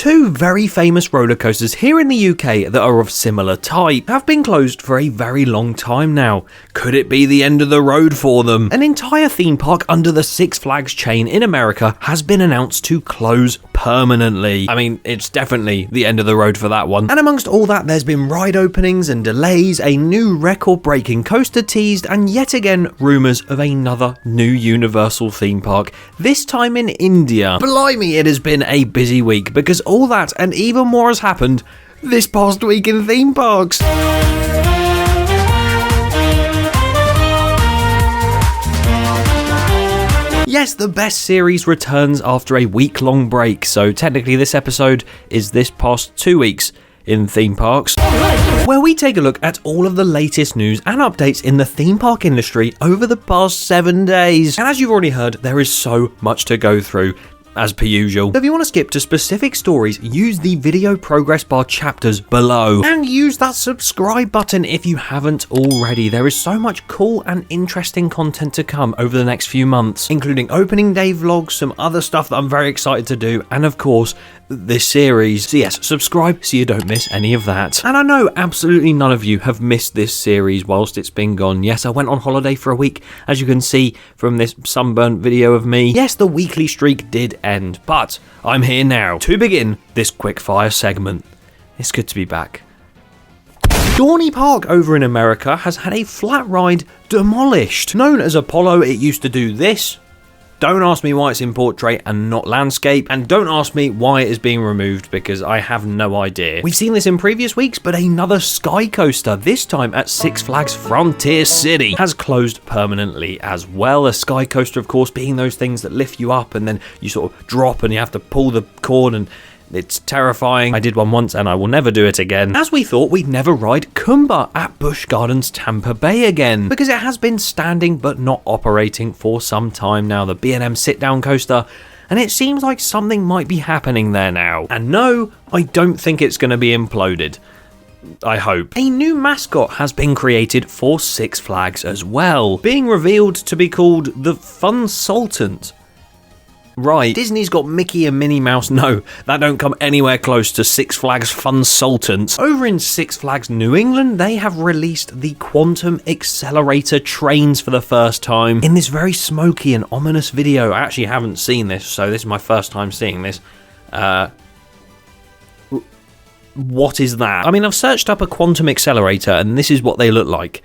Two very famous roller coasters here in the UK that are of similar type have been closed for a very long time now. Could it be the end of the road for them? An entire theme park under the Six Flags chain in America has been announced to close permanently. I mean, it's definitely the end of the road for that one. And amongst all that, there's been ride openings and delays, a new record-breaking coaster teased, and yet again, rumours of another new Universal theme park, this time in India. Blimey, it has been a busy week, because all that and even more has happened this past week in theme parks. Yes, the best series returns after a week-long break, so technically this episode is this past 2 weeks in theme parks, where we take a look at all of the latest news and updates in the theme park industry over the past 7 days. And as you've already heard, there is so much to go through, as per usual. So if you want to skip to specific stories, use the video progress bar chapters below. And use that subscribe button if you haven't already. There is so much cool and interesting content to come over the next few months, including opening day vlogs, some other stuff that I'm very excited to do, and of course, this series. So yes, subscribe so you don't miss any of that. And I know absolutely none of you have missed this series whilst it's been gone. Yes, I went on holiday for a week, as you can see from this sunburnt video of me. Yes, the weekly streak did end, but I'm here now to begin this quickfire segment. It's good to be back. Dorney Park over in America has had a flat ride demolished. Known as Apollo, it used to do this. Don't ask me why it's in portrait and not landscape, and don't ask me why it is being removed because I have no idea. We've seen this in previous weeks, but another Skycoaster, this time at Six Flags Frontier City, has closed permanently as well. A Skycoaster, of course, being those things that lift you up and then you sort of drop and you have to pull the cord, and it's terrifying. I did one once and I will never do it again. As we thought we'd never ride Kumba at Busch Gardens Tampa Bay again, because it has been standing but not operating for some time now, the B&M sit-down coaster, and it seems like something might be happening there now. And no, I don't think it's going to be imploded. I hope. A new mascot has been created for Six Flags as well, being revealed to be called the Funsultant. Right, Disney's got Mickey and Minnie Mouse. No, that don't come anywhere close to Six Flags Funsultants. Over in Six Flags New England, they have released the Quantum Accelerator trains for the first time in this very smoky and ominous video. I actually haven't seen this, so this is my first time seeing this. What is that? I mean, I've searched up a Quantum Accelerator, and this is what they look like.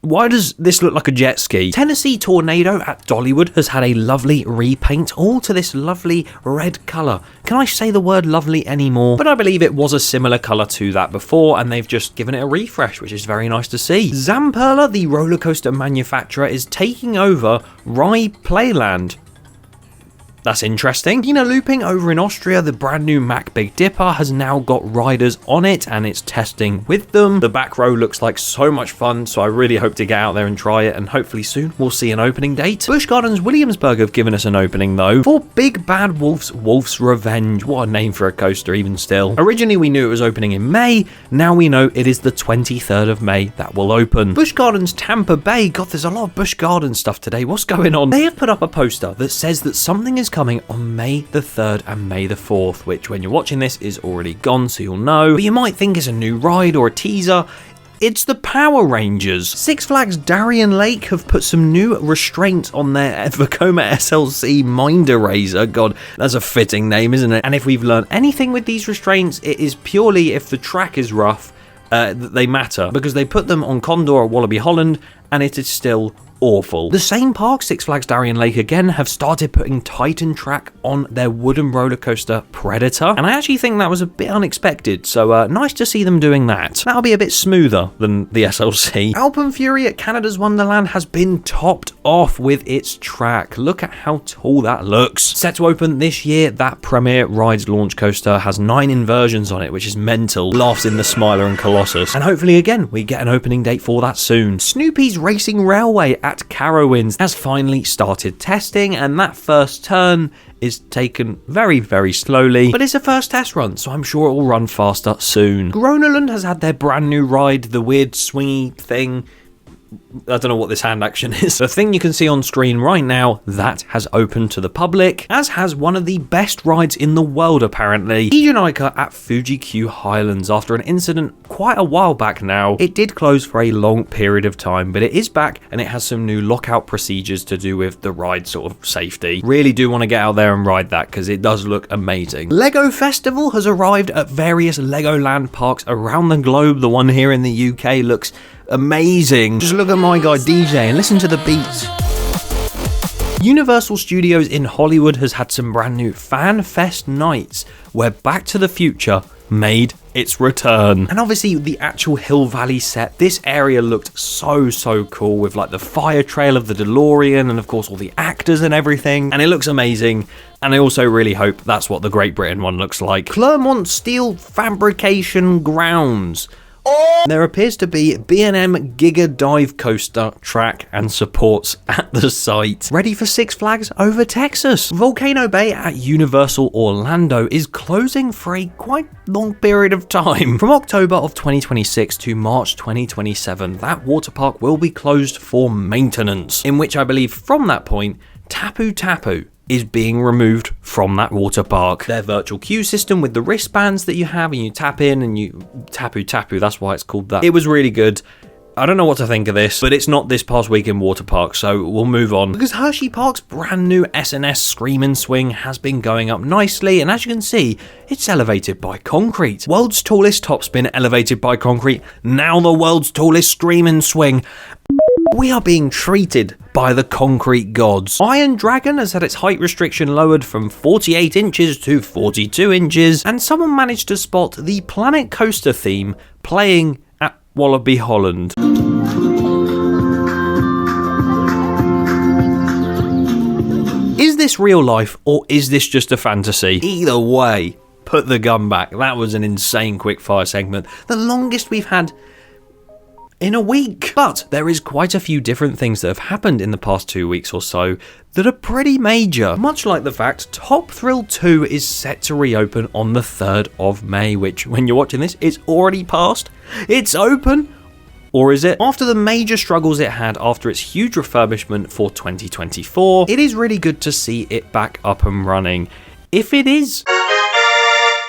Why does this look like a jet ski? Tennessee Tornado at Dollywood has had a lovely repaint, all to this lovely red colour. Can I say the word lovely anymore? But I believe it was a similar colour to that before, and they've just given it a refresh, which is very nice to see. Zamperla, the roller coaster manufacturer, is taking over Rye Playland. That's interesting. Wiener looping over in Austria, the brand new Mack Big Dipper has now got riders on it and it's testing with them. The back row looks like so much fun, so I really hope to get out there and try it, and hopefully soon we'll see an opening date. Busch Gardens Williamsburg have given us an opening though for Big Bad Wolf's Revenge. What a name for a coaster, even still. Originally we knew it was opening in May, now we know it is the 23rd of May that will open. Busch Gardens Tampa Bay, God, there's a lot of Busch Gardens stuff today, what's going on? They have put up a poster that says that something is coming on May the 3rd and May the 4th, which when you're watching this is already gone, so you'll know, but you might think it's a new ride or a teaser. It's the Power Rangers. Six Flags Darien Lake have put some new restraints on their Vekoma SLC Mind Eraser. God, that's a fitting name, isn't it? And if we've learned anything with these restraints, it is purely if the track is rough, they matter, because they put them on Condor at Wallaby Holland and it is still awful. The same park, Six Flags Darien Lake again, have started putting Titan track on their wooden roller coaster Predator, and I actually think that was a bit unexpected, so nice to see them doing that. That'll be a bit smoother than the SLC. Alpenfury at Canada's Wonderland has been topped off with its track. Look at how tall that looks. Set to open this year, that Premier Rides launch coaster has 9 inversions on it, which is mental. Laughs in the Smiler and Colossus. And hopefully again, we get an opening date for that soon. Snoopys Racing Railway at Carowinds has finally started testing, and that first turn is taken very, very slowly, but it's a first test run, so I'm sure it will run faster soon. Grona has had their brand new ride, the weird swingy thing. I don't know what this hand action is. The thing you can see on screen right now, that has opened to the public, as has one of the best rides in the world apparently. Eejanaika at Fuji Q Highlands. After an incident quite a while back now, it did close for a long period of time, but it is back and it has some new lockout procedures to do with the ride sort of safety. Really do want to get out there and ride that because it does look amazing. Lego Festival has arrived at various Legoland parks around the globe. The one here in the UK looks amazing. Just look at my guy DJ and listen to the beats. Universal Studios in Hollywood has had some brand new Fan Fest nights where Back to the Future made its return. And obviously the actual Hill Valley set, this area looked so cool with like the fire trail of the DeLorean and of course all the actors and everything, and it looks amazing. And I also really hope that's what the Great Britain one looks like. Clermont Steel Fabrication Grounds. There appears to be B&M Giga dive coaster track and supports at the site. Ready for Six Flags over Texas. Volcano Bay at Universal Orlando is closing for a quite long period of time. From October of 2026 to March 2027, that water park will be closed for maintenance, in which I believe from that point, Tapu Tapu is being removed from that water park. Their virtual queue system with the wristbands that you have and you tap in and you Tapu Tapu, that's why it's called that. It was really good. I don't know what to think of this, but it's not this past week in water park, so we'll move on. Because Hershey Park's brand new S&S Screamin' Swing has been going up nicely, and as you can see, it's elevated by concrete. World's tallest topspin elevated by concrete, now the world's tallest Screamin' Swing. We are being treated by the concrete gods. Iron Dragon has had its height restriction lowered from 48 inches to 42 inches, and someone managed to spot the Planet Coaster theme playing at Wallaby Holland. Is this real life or is this just a fantasy? Either way, put the gun back. That was an insane quickfire segment. The longest we've had in a week. But there is quite a few different things that have happened in the past 2 weeks or so that are pretty major. Much like the fact Top Thrill 2 is set to reopen on the 3rd of May, which when you're watching this, it's already passed. It's open. Or is it? After the major struggles it had after its huge refurbishment for 2024, it is really good to see it back up and running. If it is,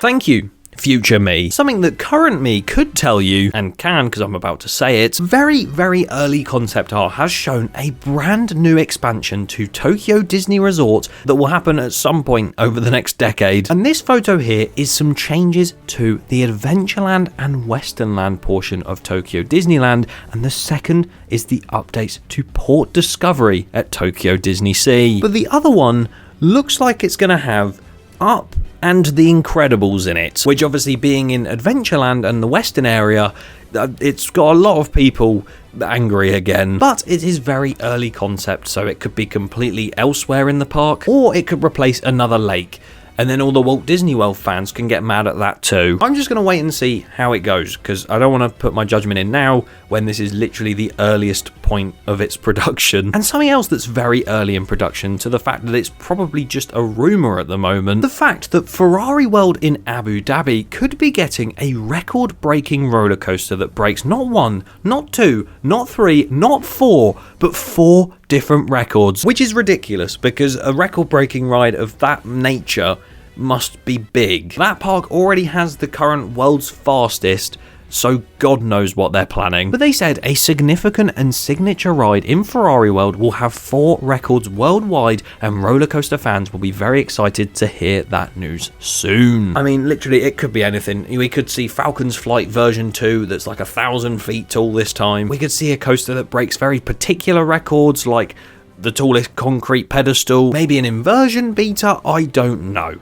thank you, future me. Something that current me could tell you, and can because I'm about to say it, very early concept art has shown a brand new expansion to Tokyo Disney Resort that will happen at some point over the next decade. And this photo here is some changes to the Adventureland and Westernland portion of Tokyo Disneyland, and the second is the updates to Port Discovery at Tokyo Disney Sea. But the other one looks like it's going to have Up and The Incredibles in it, which obviously being in Adventureland and the Western area, it's got a lot of people angry again. But it is very early concept, so it could be completely elsewhere in the park, or it could replace another lake. And then all the Walt Disney World fans can get mad at that too. I'm just going to wait and see how it goes, because I don't want to put my judgment in now when this is literally the earliest point of its production. And something else that's very early in production, to the fact that it's probably just a rumour at the moment, the fact that Ferrari World in Abu Dhabi could be getting a record-breaking roller coaster that breaks not one, not two, not three, not four, but 4 different records, which is ridiculous because a record-breaking ride of that nature must be big. That park already has the current world's fastest, so God knows what they're planning. But they said a significant and signature ride in Ferrari World will have 4 records worldwide, and roller coaster fans will be very excited to hear that news soon. I mean, literally, it could be anything. We could see Falcon's Flight version 2 that's like 1,000 feet tall this time. We could see a coaster that breaks very particular records, like the tallest concrete pedestal, maybe an inversion beta, I don't know.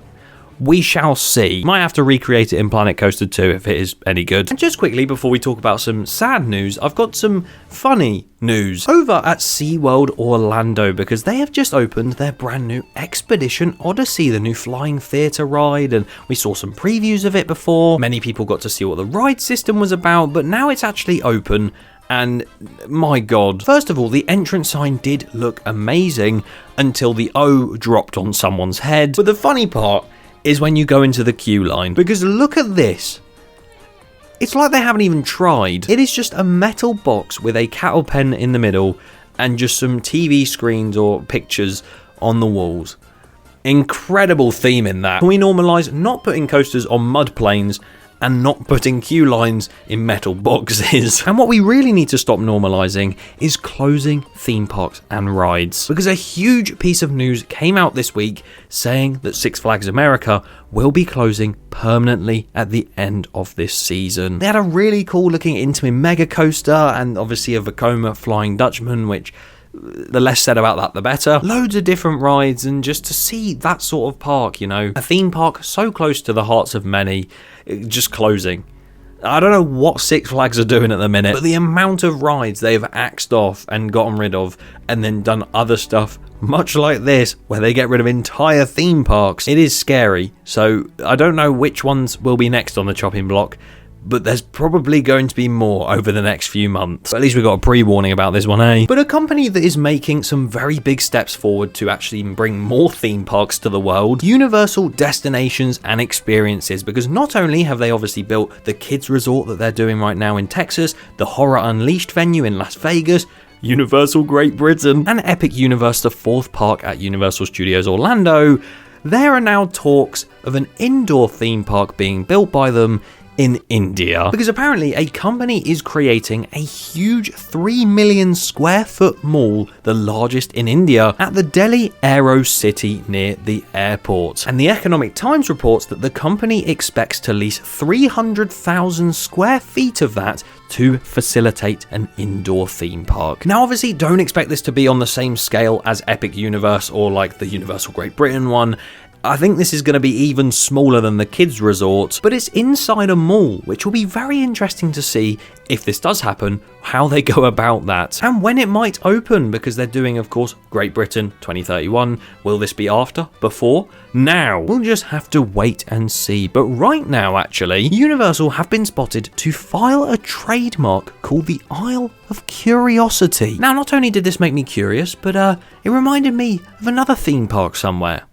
We shall see. Might have to recreate it in Planet Coaster 2 if it is any good. And just quickly, before we talk about some sad news, I've got some funny news over at SeaWorld Orlando, because they have just opened their brand new Expedition Odyssey, the new flying theatre ride, and we saw some previews of it before. Many people got to see what the ride system was about, but now it's actually open. And my God, first of all, the entrance sign did look amazing until the O dropped on someone's head. But the funny part is when you go into the queue line, because look at this. It's like they haven't even tried. It is just a metal box with a cattle pen in the middle and just some TV screens or pictures on the walls. Incredible theme in that. Can we normalise not putting coasters on mud plains and not putting queue lines in metal boxes? And what we really need to stop normalising is closing theme parks and rides. Because a huge piece of news came out this week saying that Six Flags America will be closing permanently at the end of this season. They had a really cool looking intimate mega coaster and obviously a Vekoma Flying Dutchman, which the less said about that the better. Loads of different rides, and just to see that sort of park, you know, a theme park so close to the hearts of many, just closing. I don't know what Six Flags are doing at the minute, but the amount of rides they've axed off and gotten rid of and then done other stuff much like this where they get rid of entire theme parks, it is scary. So I don't know which ones will be next on the chopping block, but there's probably going to be more over the next few months. But at least we got a pre-warning about this one, eh? But a company that is making some very big steps forward to actually bring more theme parks to the world, Universal Destinations and Experiences, because not only have they obviously built the kids resort that they're doing right now in Texas, the Horror Unleashed venue in Las Vegas, Universal Great Britain, and Epic Universe, the Thorpe Park at Universal Studios Orlando, there are now talks of an indoor theme park being built by them in India, because apparently a company is creating a huge 3 million square foot mall, the largest in India, at the Delhi Aero City near the airport. And the Economic Times reports that the company expects to lease 300,000 square feet of that to facilitate an indoor theme park. Now obviously don't expect this to be on the same scale as Epic Universe or like the Universal Great Britain one. I think this is going to be even smaller than the kids resort, but it's inside a mall, which will be very interesting to see if this does happen, how they go about that, and when it might open, because they're doing, of course, Great Britain 2031. Will this be after? Before? Now? We'll just have to wait and see. But right now, actually, Universal have been spotted to file a trademark called the Isle of Curiosity. Now, not only did this make me curious, but it reminded me of another theme park somewhere.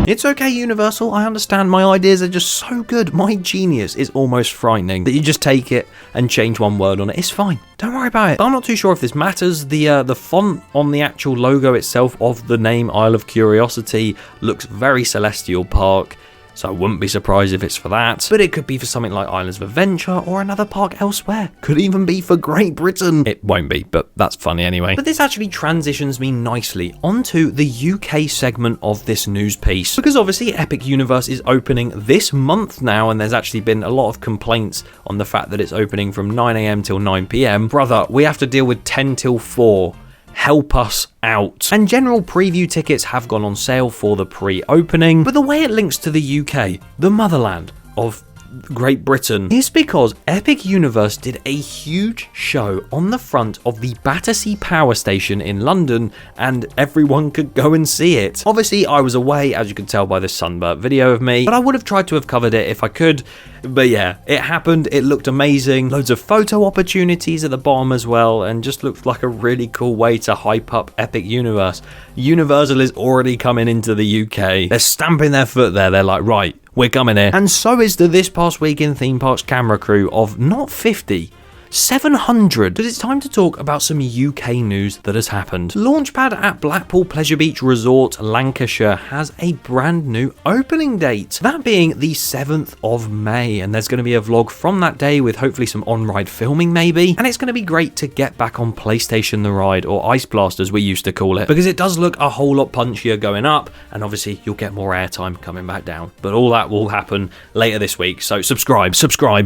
It's okay, Universal, I understand my ideas are just so good, my genius is almost frightening that you just take it and change one word on it. It's fine, don't worry about it. But I'm not too sure if this matters. The font on the actual logo itself of the name Isle of Curiosity looks very Celestial Park, so I wouldn't be surprised if it's for that. But it could be for something like Islands of Adventure or another park elsewhere. Could even be for Great Britain. It won't be, but that's funny anyway. But this actually transitions me nicely onto the UK segment of this news piece. Because obviously Epic Universe is opening this month now, and there's actually been a lot of complaints on the fact that it's opening from 9 AM till 9 PM. Brother, we have to deal with 10 till 4. Help us out. And general preview tickets have gone on sale for the pre-opening, but the way it links to the UK, the motherland of Great Britain, is because Epic Universe did a huge show on the front of the Battersea Power Station in London, and everyone could go and see it. Obviously, I was away, as you can tell by this sunburnt video of me, but I would have tried to have covered it if I could. But yeah, it happened, it looked amazing, loads of photo opportunities at the bottom as well, and just looked like a really cool way to hype up Epic Universe. Universal is already coming into the UK. They're stamping their foot there, they're like, right, we're coming here. And so is the This Past Week in Theme Parks camera crew of not 50, 700. But it's time to talk about some UK news that has happened. Launchpad at Blackpool Pleasure Beach Resort, Lancashire has a brand new opening date, that being the 7th of May, and there's going to be a vlog from that day with hopefully some on-ride filming maybe, and it's going to be great to get back on PlayStation the Ride, or Ice Blast as we used to call it, because it does look a whole lot punchier going up, and obviously you'll get more airtime coming back down. But all that will happen later this week, so subscribe.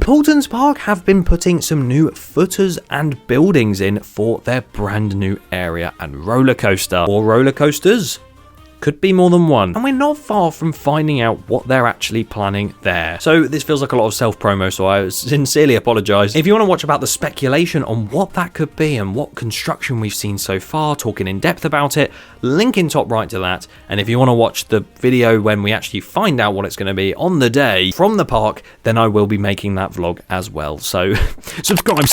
Alton Park have been putting some new footers and buildings in for their brand new area and roller coaster, or roller coasters. Could be more than one, and we're not far from finding out what they're actually planning there. So this feels like a lot of self-promo, so I sincerely apologise. If you want to watch about the speculation on what that could be and what construction we've seen so far, talking in depth about it, link in top right to that. And if you want to watch the video when we actually find out what it's going to be on the day from the park, then I will be making that vlog as well. So subscribe.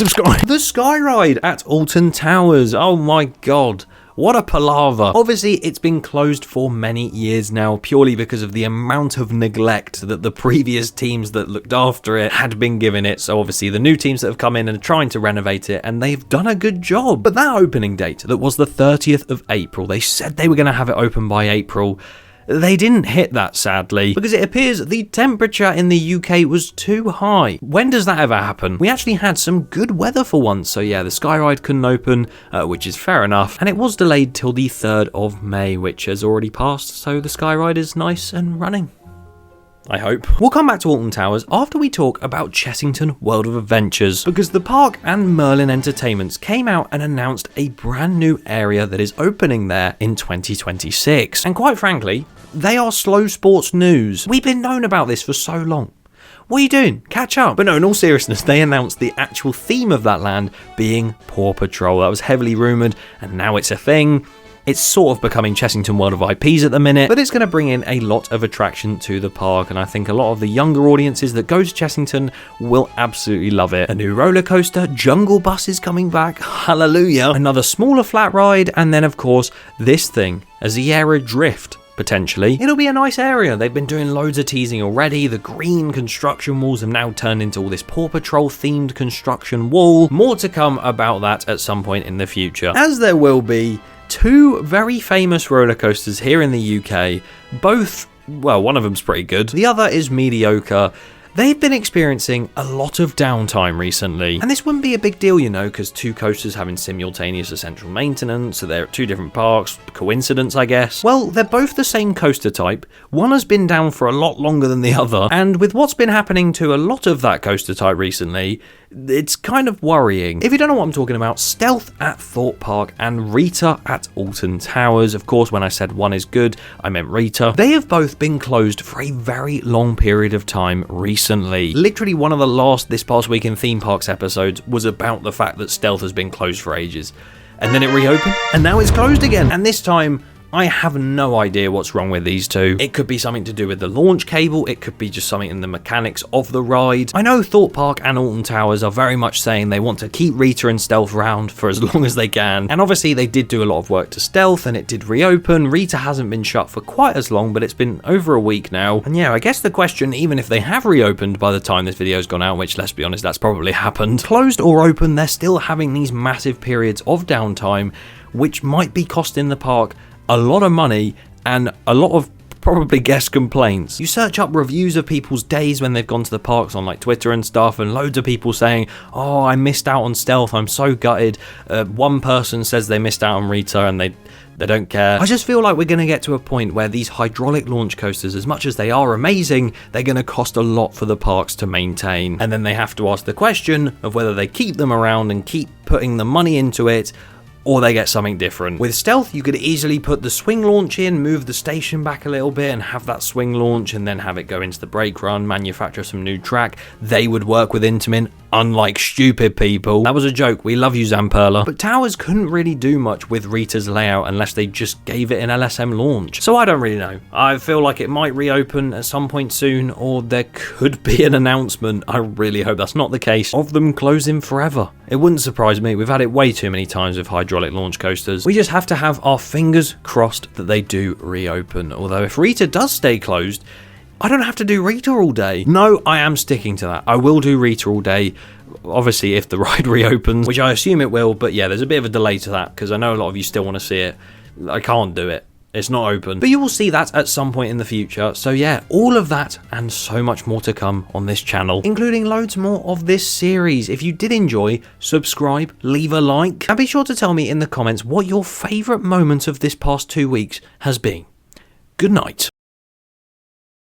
The Sky Ride at Alton Towers. Oh my god. What a palaver. Obviously, it's been closed for many years now, purely because of the amount of neglect that the previous teams that looked after it had been giving it. So obviously the new teams that have come in and are trying to renovate it, and they've done a good job. But that opening date, that was the 30th of April, they said they were going to have it open by April. They didn't hit that, sadly, because it appears the temperature in the UK was too high. When does that ever happen? We actually had some good weather for once, so yeah, the Skyride couldn't open, which is fair enough, and it was delayed till the 3rd of May, which has already passed, so the Skyride is nice and running. I hope. We'll come back to Alton Towers after we talk about Chessington World of Adventures, because the park and Merlin Entertainments came out and announced a brand new area that is opening there in 2026. And quite frankly, they are slow sports news. We've been known about this for so long. What are you doing? Catch up. But no, in all seriousness, they announced the actual theme of that land being Paw Patrol. That was heavily rumoured, and now it's a thing. It's sort of becoming Chessington World of IPs at the minute, but it's going to bring in a lot of attraction to the park, and I think a lot of the younger audiences that go to Chessington will absolutely love it. A new roller coaster, Jungle Bus is coming back, hallelujah, another smaller flat ride, and then of course this thing, a Sierra Drift. Potentially. It'll be a nice area. They've been doing loads of teasing already. The green construction walls have now turned into all this Paw Patrol themed construction wall. More to come about that at some point in the future, as there will be two very famous roller coasters here in the UK. Both, well, one of them's pretty good. The other is mediocre. They've been experiencing a lot of downtime recently, and this wouldn't be a big deal, you know, because two coasters having simultaneous essential maintenance, so they're at two different parks. Coincidence, I guess? Well, they're both the same coaster type. One has been down for a lot longer than the other, and with what's been happening to a lot of that coaster type recently, it's kind of worrying. If you don't know what I'm talking about, Stealth at Thorpe Park and Rita at Alton Towers. Of course, when I said one is good, I meant Rita. They have both been closed for a very long period of time recently. Literally one of the last This Past Week in Theme Parks episodes was about the fact that Stealth has been closed for ages. And then it reopened, and now it's closed again. And this time, I have no idea what's wrong with these two. It could be something to do with the launch cable, it could be just something in the mechanics of the ride. I know Thorpe Park and Alton Towers are very much saying they want to keep Rita and Stealth around for as long as they can, and obviously they did do a lot of work to Stealth and it did reopen. Rita hasn't been shut for quite as long, but it's been over a week now. And yeah, I guess the question, even if they have reopened by the time this video's gone out, which let's be honest, that's probably happened, closed or open, they're still having these massive periods of downtime, which might be costing the park a lot of money and a lot of probably guest complaints. You search up reviews of people's days when they've gone to the parks on like Twitter and stuff, and loads of people saying, oh, I missed out on Stealth, I'm so gutted. One person says they missed out on Rita and they don't care. I just feel like we're going to get to a point where these hydraulic launch coasters, as much as they are amazing, they're going to cost a lot for the parks to maintain. And then they have to ask the question of whether they keep them around and keep putting the money into it, or they get something different. With Stealth, you could easily put the swing launch in, move the station back a little bit and have that swing launch, and then have it go into the brake run, manufacture some new track. They would work with Intamin, unlike stupid people. That was a joke, we love you, Zamperla. But Towers couldn't really do much with Rita's layout unless they just gave it an LSM launch. So I don't really know. I feel like it might reopen at some point soon, or there could be an announcement, I really hope that's not the case, of them closing forever. It wouldn't surprise me, we've had it way too many times with hydraulic launch coasters. We just have to have our fingers crossed that they do reopen. Although if Rita does stay closed, I don't have to do Rita all day. No, I am sticking to that. I will do Rita all day, obviously if the ride reopens, which I assume it will, but yeah, there's a bit of a delay to that because I know a lot of you still want to see it. I can't do it. It's not open. But you will see that at some point in the future. So yeah, all of that and so much more to come on this channel, including loads more of this series. If you did enjoy, subscribe, leave a like, and be sure to tell me in the comments what your favourite moment of this past 2 weeks has been. Good night.